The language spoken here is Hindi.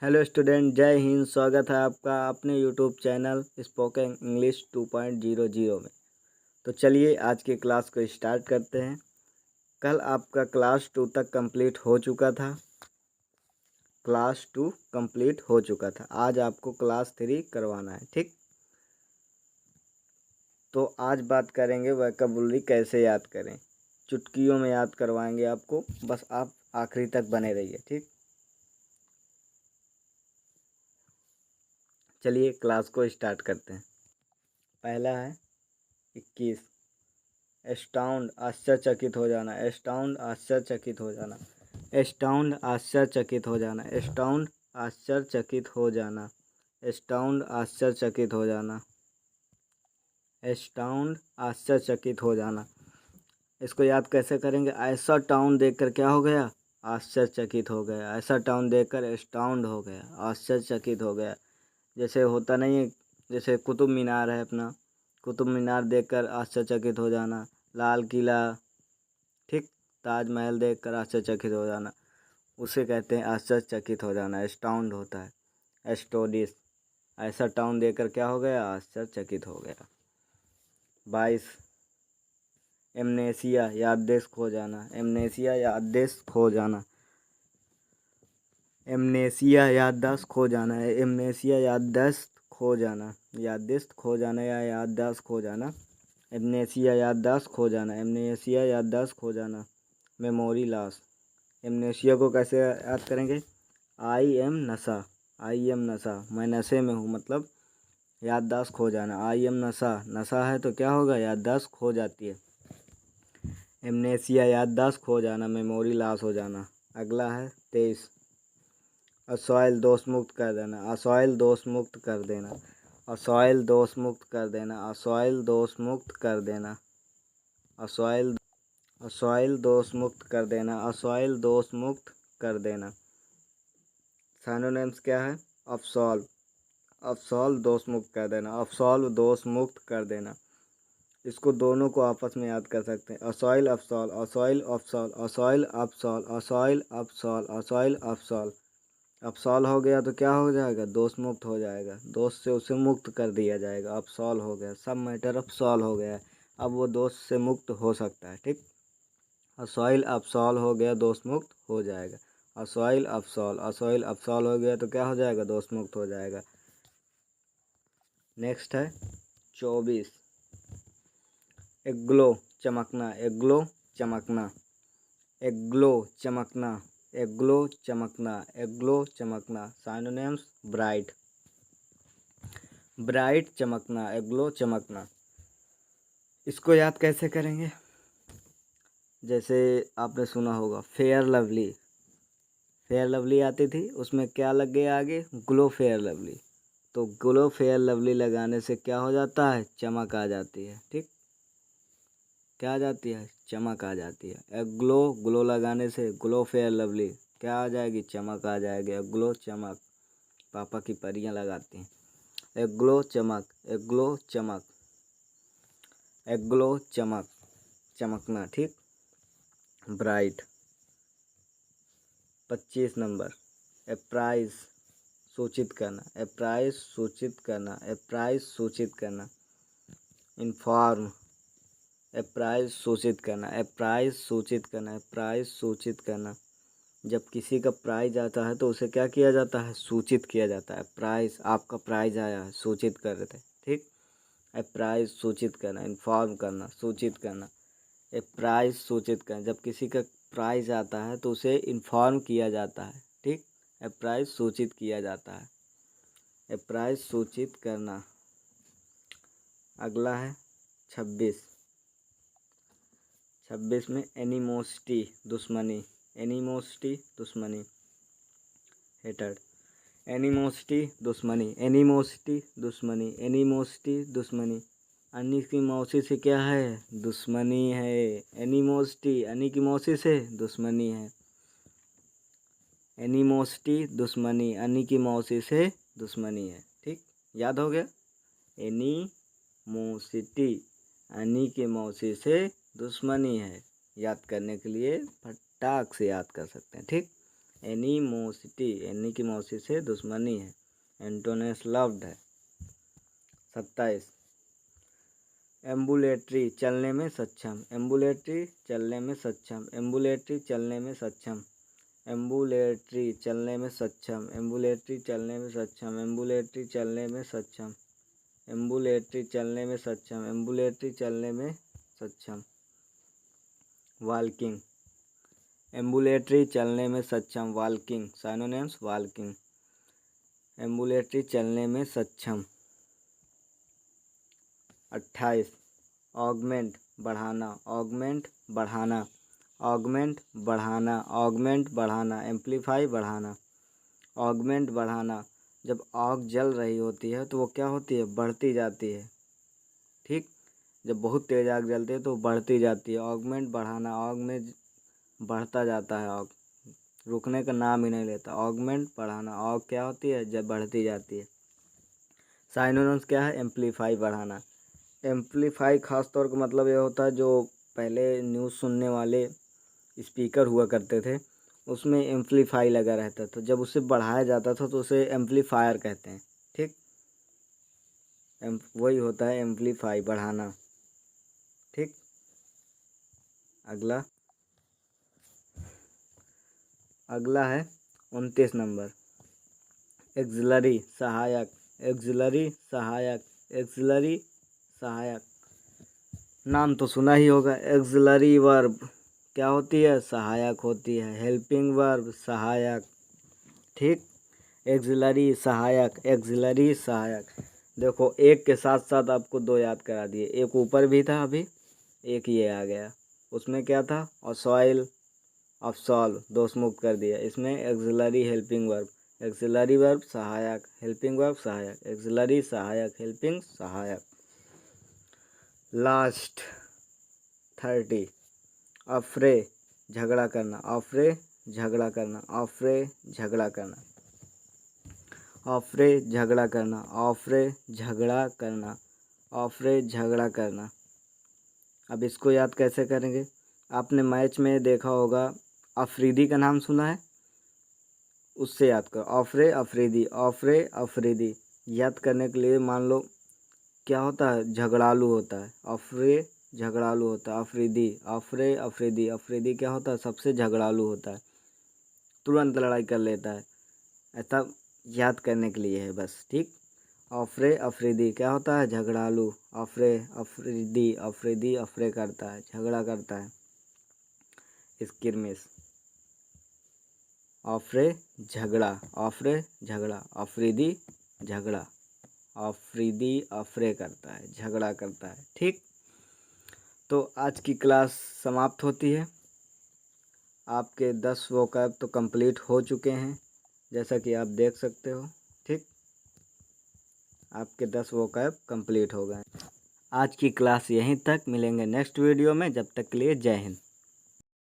हेलो स्टूडेंट, जय हिंद। स्वागत है आपका अपने यूट्यूब चैनल स्पोकन इंग्लिश 2.00 में। तो चलिए आज की क्लास को स्टार्ट करते हैं। कल आपका क्लास 2 तक कंप्लीट हो चुका था। क्लास 2 कंप्लीट हो चुका था। आज आपको क्लास 3 करवाना है, ठीक। तो आज बात करेंगे वोकैबुलरी कैसे याद करें। चुटकियों में याद करवाएंगे आपको, बस आप आखिरी तक बने रहिए, ठीक। चलिए क्लास को स्टार्ट करते हैं। पहला है 21। एस्टाउंड आश्चर्यचकित हो जाना। एस्टाउंड आश्चर्यचकित हो जाना। एस्टाउंड आश्चर्यचकित हो जाना। एस्टाउंड आश्चर्यचकित हो जाना। एस्टाउंड आश्चर्यचकित हो जाना। एस्टाउंड आश्चर्यचकित हो जाना। इसको याद कैसे करेंगे। ऐसा टाउन देखकर क्या हो गया, आश्चर्यचकित हो गया। ऐसा टाउन देखकर एस्टाउंड हो गया, आश्चर्यचकित हो गया। जैसे होता नहीं है, जैसे कुतुब मीनार है अपना, कुतुब मीनार देखकर आश्चर्यचकित हो जाना। लाल किला, ठीक। ताजमहल देखकर आश्चर्यचकित हो जाना, उसे कहते हैं आश्चर्यचकित हो जाना। एस्टाउंड होता है। एस्टोनिश, ऐसा टाउन देखकर क्या हो गया, आश्चर्यचकित हो गया। 22। एमनेसिया, याददाश्त खो जाना। एमनेसिया, याददाश्त खो जाना। एमनेसिया, याददाश्त खो जाना है। एमनेसिया, याददाश्त खो जाना। याददाश्त खो जाना या याददाश्त खो जाना। एमनेसिया, याददाश्त खो जाना। एमनेसिया, याददाश्त खो जाना। Memory loss. एमनेसिया को कैसे याद करेंगे। आई एम नशा। आई एम नशा, मैं नशे में हूँ, मतलब याददाश्त खो जाना। आई एम नशा, नशा है तो क्या होगा, याददाश्त खो जाती है। एमनेसिया, याददाश्त खो जाना, मेमोरी लॉस हो जाना। अगला है 23। असॉइल दोष मुक्त कर देना। असॉइल दोष मुक्त कर देना। असॉइल दोष मुक्त कर देना। असॉइल दोष मुक्त कर देना। असॉइल असॉइल दोष मुक्त कर देना। असॉइल दोष मुक्त कर देना। सिनोनिम्स क्या है। अब्सॉल्व, अब्सॉल्व दोष मुक्त कर देना। अब्सॉल्व दोष मुक्त कर देना। इसको दोनों को आपस में याद कर सकते हैं। Assoil absolve, assoil absolve, assoil absolve, assoil absolve, assoil absolve. Absolve हो गया तो क्या हो जाएगा, दोष मुक्त हो जाएगा। दोष से उसे मुक्त कर दिया जाएगा। अब्सॉल्व हो गया, सब मैटर अब्सॉल्व हो गया है, अब वो दोष से मुक्त हो सकता है, ठीक। असॉइल अब्सॉल्व हो गया, दोष मुक्त हो जाएगा। असॉइल अब्सॉल्व, असॉइल अब्सॉल्व हो गया तो क्या हो जाएगा, दोष मुक्त हो जाएगा। नेक्स्ट है 24। एग्लो, चमकना। एग्लो, चमकना। एग्लो, चमकना। एग्लो, चमकना। एग्लो, चमकना। सिनोनिम्स ब्राइट, ब्राइट चमकना, एग्लो चमकना। इसको याद कैसे करेंगे। जैसे आपने सुना होगा फेयर लवली। फेयर लवली आती थी, उसमें क्या लग गया आगे, ग्लो फेयर लवली। तो ग्लो फेयर लवली लगाने से क्या हो जाता है, चमक आ जाती है, ठीक। क्या आ जाती है, चमक आ जाती है। एग्लो, ग्लो लगाने से ग्लो फेयर लवली क्या आ जाएगी, चमक आ जाएगी। एग्लो चमक, पापा की परियां लगाती हैं। एग्लो चमक, एग्लो चमक, एग्लो चमक, चमकना, ठीक। ब्राइट। 25 नंबर अप्राइज, सूचित करना। अप्राइज, सूचित करना। अप्राइज, सूचित करना। इन्फॉर्म, अप्राइज, सूचित करना। अप्राइज, सूचित करना। अप्राइज, सूचित करना। जब किसी का प्राइज आता है तो उसे क्या किया जाता है, सूचित किया जाता है। प्राइज, आपका प्राइज आया है, सूचित कर रहे थे, ठीक। प्राइज, सूचित करना। इन्फॉर्म करना, सूचित करना। प्राइज, सूचित करना, जब किसी का प्राइज आता है तो उसे इन्फॉर्म किया जाता है, ठीक। प्राइज, सूचित किया जाता है। प्राइज, सूचित करना। अगला है 26। 26 में एनिमोसिटी, दुश्मनी। एनिमोसिटी, दुश्मनी, हेटेड। एनिमोसिटी, दुश्मनी। एनिमोसिटी, दुश्मनी। एनिमोसिटी, दुश्मनी। अन्नी की मौसी से क्या है, दुश्मनी है। एनिमोसिटी, अन्नी की मौसी से दुश्मनी है। एनिमोसिटी, दुश्मनी, अन्नी की मौसी से दुश्मनी है, ठीक। याद हो गया। एनिमोसिटी, अन्नी की मौसी से दुश्मनी है। याद करने के लिए फटाक से याद कर सकते हैं, ठीक। एनीमोसिटी, एनी की मौसी से दुश्मनी है। एंटोनियस लव्ड है। 27 एम्बुलेटरी, चलने में सक्षम, एम्बुलेटरी चलने में सक्षम, एम्बुलेटरी चलने में सक्षम, एम्बुलेटरी चलने में सक्षम, एम्बुलेटरी चलने में सक्षम, एम्बुलेटरी चलने में सक्षम, एम्बुलेटरी चलने में सक्षम, एम्बुलेटरी चलने में सक्षम। वॉल्किंग, एम्बुलेटरी चलने में सक्षम, वॉल्किंग, साइनोनिम्स वॉल्किंग, एम्बुलेटरी चलने में सक्षम। 28 ऑगमेंट, बढ़ाना, ऑगमेंट बढ़ाना, ऑगमेंट बढ़ाना, ऑगमेंट बढ़ाना, एम्पलीफाई बढ़ाना, ऑगमेंट बढ़ाना। जब आग जल रही होती है तो वो क्या होती है, बढ़ती जाती है। ठीक, जब बहुत तेज आग जलती है तो बढ़ती जाती है। ऑगमेंट बढ़ाना, आग में बढ़ता जाता है, आग रुकने का नाम ही नहीं लेता। ऑगमेंट बढ़ाना, आग क्या होती है, जब बढ़ती जाती है। साइनोनिम्स क्या है, एम्पलीफाई बढ़ाना। एम्पलीफाई खास तौर का मतलब ये होता है, जो पहले न्यूज़ सुनने वाले स्पीकर हुआ करते थे उसमें एम्पलीफाई लगा रहता था, जब उसे बढ़ाया जाता था तो उसे एम्पलीफायर कहते हैं। ठीक, वही होता है एम्पलीफाई, बढ़ाना। ठीक, अगला है 29 नंबर, एक्सिलरी, सहायक, एक्सिलरी सहायक, एक्सिलरी सहायक। नाम तो सुना ही होगा। एक्सिलरी वर्ब क्या होती है, सहायक होती है। हेल्पिंग वर्ब सहायक। ठीक, एक्सिलरी सहायक, एक्सिलरी सहायक। देखो एक के साथ साथ आपको दो याद करा दिए, एक ऊपर भी था अभी, एक ये आ गया। उसमें क्या था, और सॉइल ऑफ सॉल्व, दो स्मूव कर दिया। इसमें axillary helping verb, axillary verb सहायक, हेल्पिंग वर्ब सहायक, एक्सिलरी सहायक, हेल्पिंग सहायक। लास्ट 30 अफ्रे, झगड़ा करना, अफ्रे झगड़ा करना, अफ्रे झगड़ा करना, अफ्रे झगड़ा करना, अफ्रे झगड़ा करना, अफ्रे झगड़ा करना। अब इसको याद कैसे करेंगे, आपने मैच में देखा होगा, अफरीदी का नाम सुना है, उससे याद करो। अफरे अफरीदी, अफरे अफरीदी। याद करने के लिए मान लो क्या होता है, झगड़ालू होता है। अफरे झगड़ालू होता है, अफरीदी, अफरे अफरीदी। अफरीदी क्या होता है, सबसे झगड़ालू होता है, तुरंत लड़ाई कर लेता है। ऐसा याद करने के लिए है बस। ठीक, अफरे अफरीदी क्या होता है, झगड़ालू। अफरे अफरीदी, अफरीदी अफरे करता है, झगड़ा करता है। स्किरमिश, अफरे झगड़ा, अफरे झगड़ा, अफरीदी झगड़ा, अफरीदी अफरे करता है, झगड़ा करता है। ठीक, तो आज की क्लास समाप्त होती है। आपके 10 वोकैब तो कंप्लीट हो चुके हैं, जैसा कि आप देख सकते हो। ठीक, आपके 10 वोकैब कंप्लीट हो गए। आज की क्लास यहीं तक, मिलेंगे नेक्स्ट वीडियो में। जब तक के लिए जय हिंद।